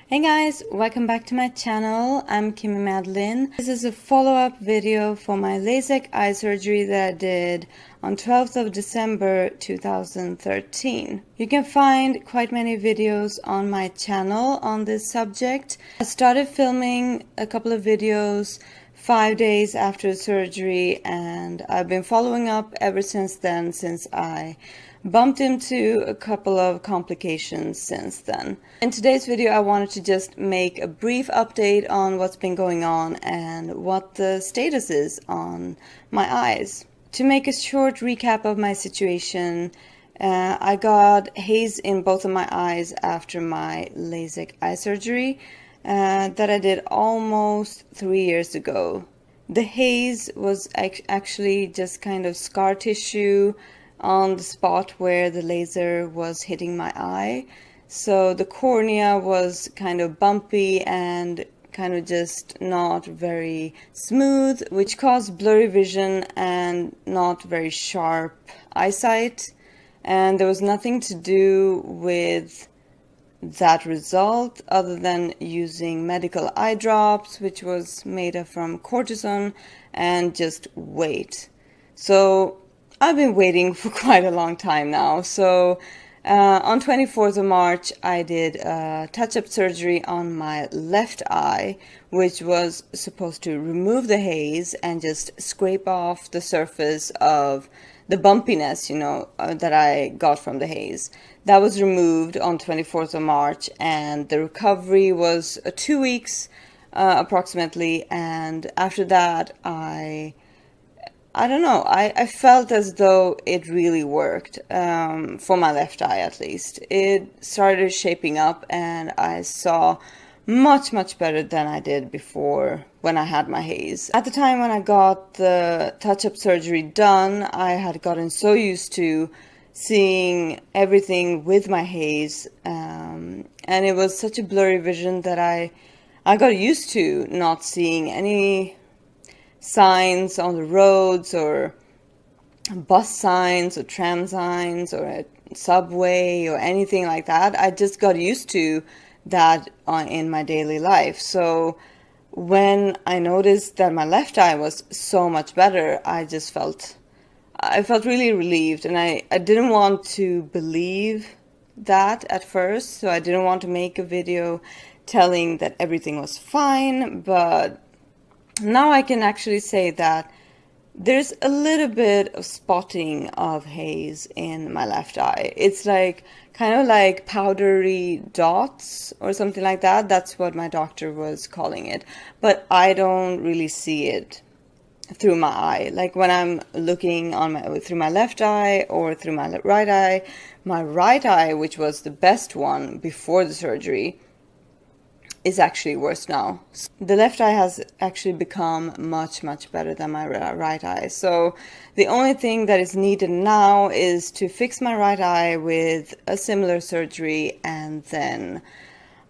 Hey guys, welcome back to my channel. I'm Kimmi Madeline. This is a follow-up video for my LASIK eye surgery that I did on 12th of December 2013. You can find quite many videos on my channel on this subject. I started filming a couple of videos 5 days after surgery, and I've been following up ever since then, since I bumped into a couple of complications since then. In today's video, I wanted to just make a brief update on what's been going on and what the status is on my eyes. To make a short recap of my situation, I got haze in both of my eyes after my LASIK eye surgery that I did almost 3 years ago. The haze was actually just kind of scar tissue on the spot where the laser was hitting my eye. So the cornea was kind of bumpy and kind of just not very smooth, which caused blurry vision and not very sharp eyesight. And there was nothing to do with that result other than using medical eye drops, which was made up from cortisone, and just wait. So I've been waiting for quite a long time now. So on 24th of March, I did a touch-up surgery on my left eye, which was supposed to remove the haze and just scrape off the surface of the bumpiness, that I got from the haze. That was removed on 24th of March, and the recovery was 2 weeks approximately. And after that, I don't know, I felt as though it really worked, for my left eye at least. It started shaping up and I saw much better than I did before when I had my haze. At the time when I got the touch-up surgery done, I had gotten so used to seeing everything with my haze, and it was such a blurry vision that I got used to not seeing any signs on the roads or bus signs or tram signs or a subway or anything like that. I just got used to that in my daily life. So when I noticed that my left eye was so much better, I felt really relieved, and I didn't want to believe that at first, so I didn't want to make a video telling that everything was fine. But now I can actually say that there's a little bit of spotting of haze in my left eye. It's like kind of like powdery dots or something like that. That's what my doctor was calling it. But I don't really see it through my eye. Like when I'm looking through my left eye or through my right eye, which was the best one before the surgery, is actually worse now. The left eye has actually become much better than my right eye. So the only thing that is needed now is to fix my right eye with a similar surgery, and then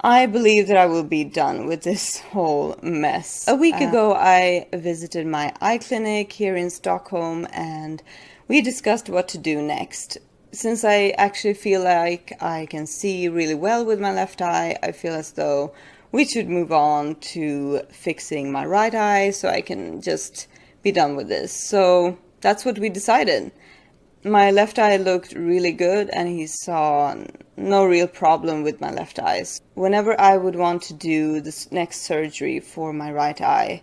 I believe that I will be done with this whole mess. A week ago, I visited my eye clinic here in Stockholm, and we discussed what to do next. Since I actually feel like I can see really well with my left eye, I feel as though we should move on to fixing my right eye so I can just be done with this. So that's what we decided. My left eye looked really good, and he saw no real problem with my left eyes. Whenever I would want to do this next surgery for my right eye,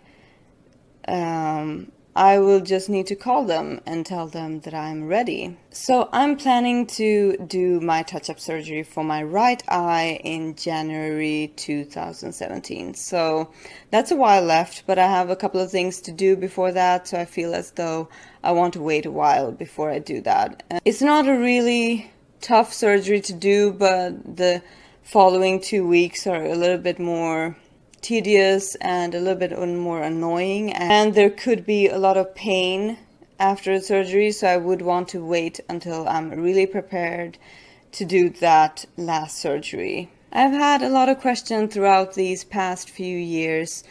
I will just need to call them and tell them that I'm ready. So I'm planning to do my touch-up surgery for my right eye in January 2017. So that's a while left, but I have a couple of things to do before that, so I feel as though I want to wait a while before I do that. It's not a really tough surgery to do, but the following 2 weeks are a little bit more tedious and a little bit more annoying, and there could be a lot of pain after the surgery, so I would want to wait until I'm really prepared to do that last surgery. I've had a lot of questions throughout these past few years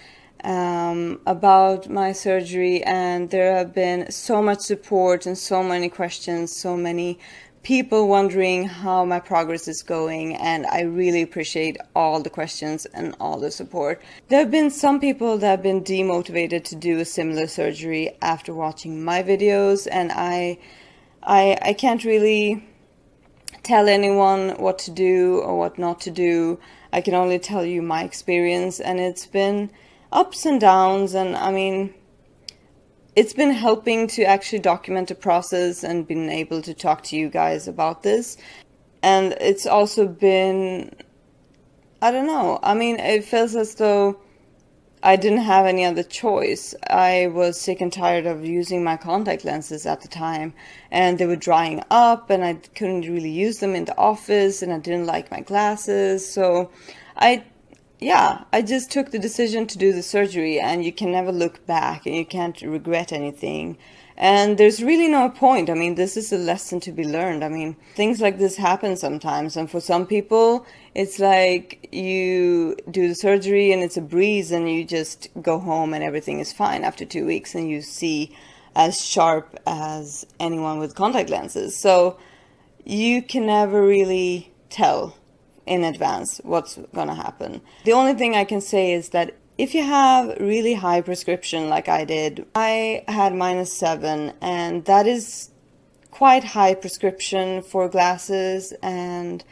about my surgery, and there have been so much support and so many questions, so many people wondering how my progress is going, and I really appreciate all the questions and all the support. There have been some people that have been demotivated to do a similar surgery after watching my videos, and I can't really tell anyone what to do or what not to do. I can only tell you my experience, and it's been ups and downs, and I mean, it's been helping to actually document the process and been able to talk to you guys about this. And it's also been, I don't know, I mean, it feels as though I didn't have any other choice. I was sick and tired of using my contact lenses at the time, and they were drying up, and I couldn't really use them in the office, and I didn't like my glasses. So I just took the decision to do the surgery, and you can never look back and you can't regret anything. And there's really no point. I mean, this is a lesson to be learned. I mean, things like this happen sometimes, and for some people, it's like you do the surgery and it's a breeze and you just go home and everything is fine after 2 weeks and you see as sharp as anyone with contact lenses. So you can never really tell in advance what's gonna happen. The only thing I can say is that if you have really high prescription like I did, I had -7, and that is quite high prescription for glasses, and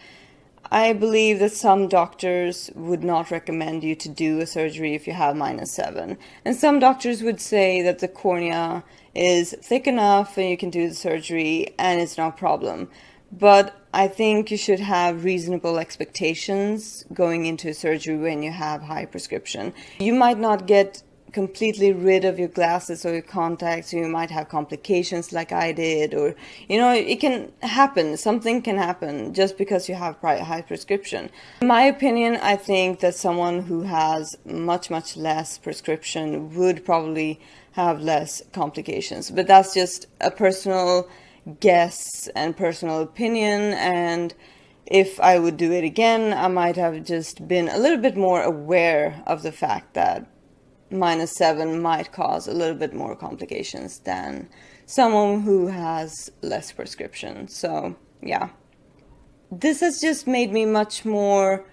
I believe that some doctors would not recommend you to do a surgery if you have -7. And some doctors would say that the cornea is thick enough and you can do the surgery and it's no problem. But I think you should have reasonable expectations going into surgery when you have high prescription. You might not get completely rid of your glasses or your contacts, or you might have complications like I did, or, you know, it can happen. Something can happen just because you have high prescription. In my opinion, I think that someone who has much less prescription would probably have less complications. But that's just a personal guess and personal opinion, and if I would do it again, I might have just been a little bit more aware of the fact that -7 might cause a little bit more complications than someone who has less prescription. So yeah, this has just made me much more,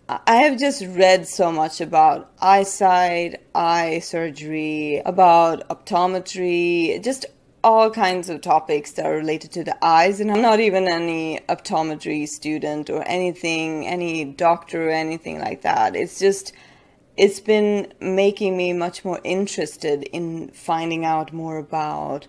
I have just read so much about eyesight, eye surgery, about optometry, just all kinds of topics that are related to the eyes, and I'm not even any optometry student or anything, any doctor or anything like that. It's just, it's been making me much more interested in finding out more about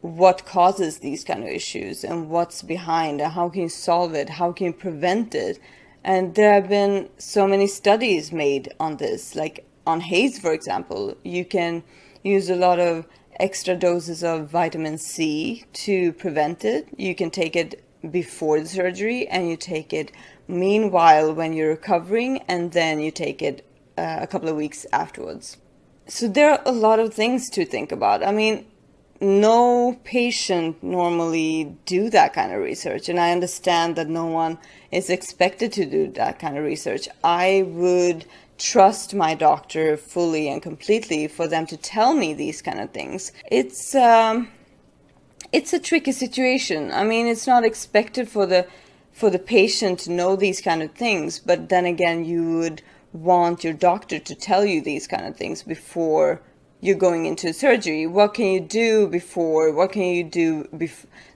what causes these kind of issues and what's behind, and how can you solve it, how can you prevent it. And there have been so many studies made on this, like on Haze, for example. You can use a lot of extra doses of vitamin C to prevent it. You can take it before the surgery, and you take it meanwhile when you're recovering, and then you take it a couple of weeks afterwards. So there are a lot of things to think about. I mean, no patient normally do that kind of research, and I understand that no one is expected to do that kind of research. I would trust my doctor fully and completely for them to tell me these kind of things. It's a tricky situation. I mean, it's not expected for the patient to know these kind of things, but then again, you would want your doctor to tell you these kind of things before you're going into surgery. What can you do before? What can you do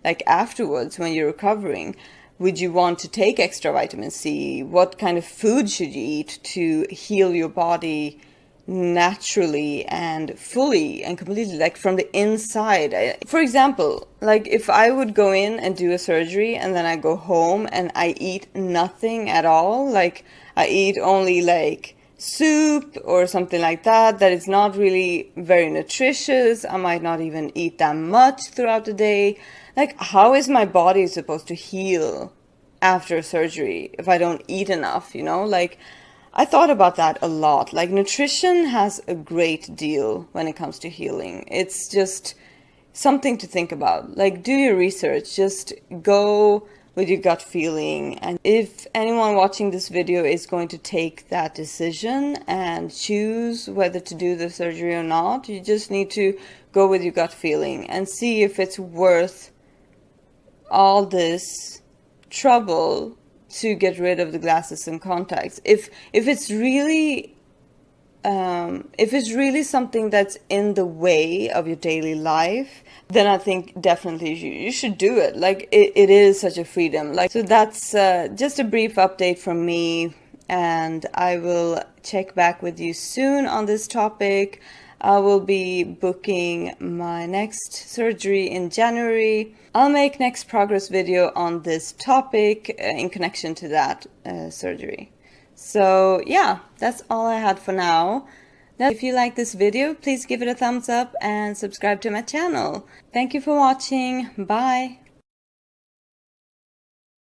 like afterwards when you're recovering? Would you want to take extra vitamin C? What kind of food should you eat to heal your body naturally and fully and completely, like from the inside? For example, like if I would go in and do a surgery and then I go home and I eat nothing at all, like I eat only like soup or something like that, that is not really very nutritious. I might not even eat that much throughout the day. Like, how is my body supposed to heal after surgery if I don't eat enough, you know? Like, I thought about that a lot. Like, nutrition has a great deal when it comes to healing. It's just something to think about. Like, do your research. Just go with your gut feeling. And if anyone watching this video is going to take that decision and choose whether to do the surgery or not, you just need to go with your gut feeling and see if it's worth all this trouble to get rid of the glasses and contacts. If it's really something that's in the way of your daily life, then I think definitely you should do it. Like it is such a freedom. Like, so that's just a brief update from me, and I will check back with you soon on this topic. I will be booking my next surgery in January. I'll make next progress video on this topic in connection to that surgery. So yeah, that's all I had for now. Now, if you like this video, please give it a thumbs up and subscribe to my channel. Thank you for watching. Bye.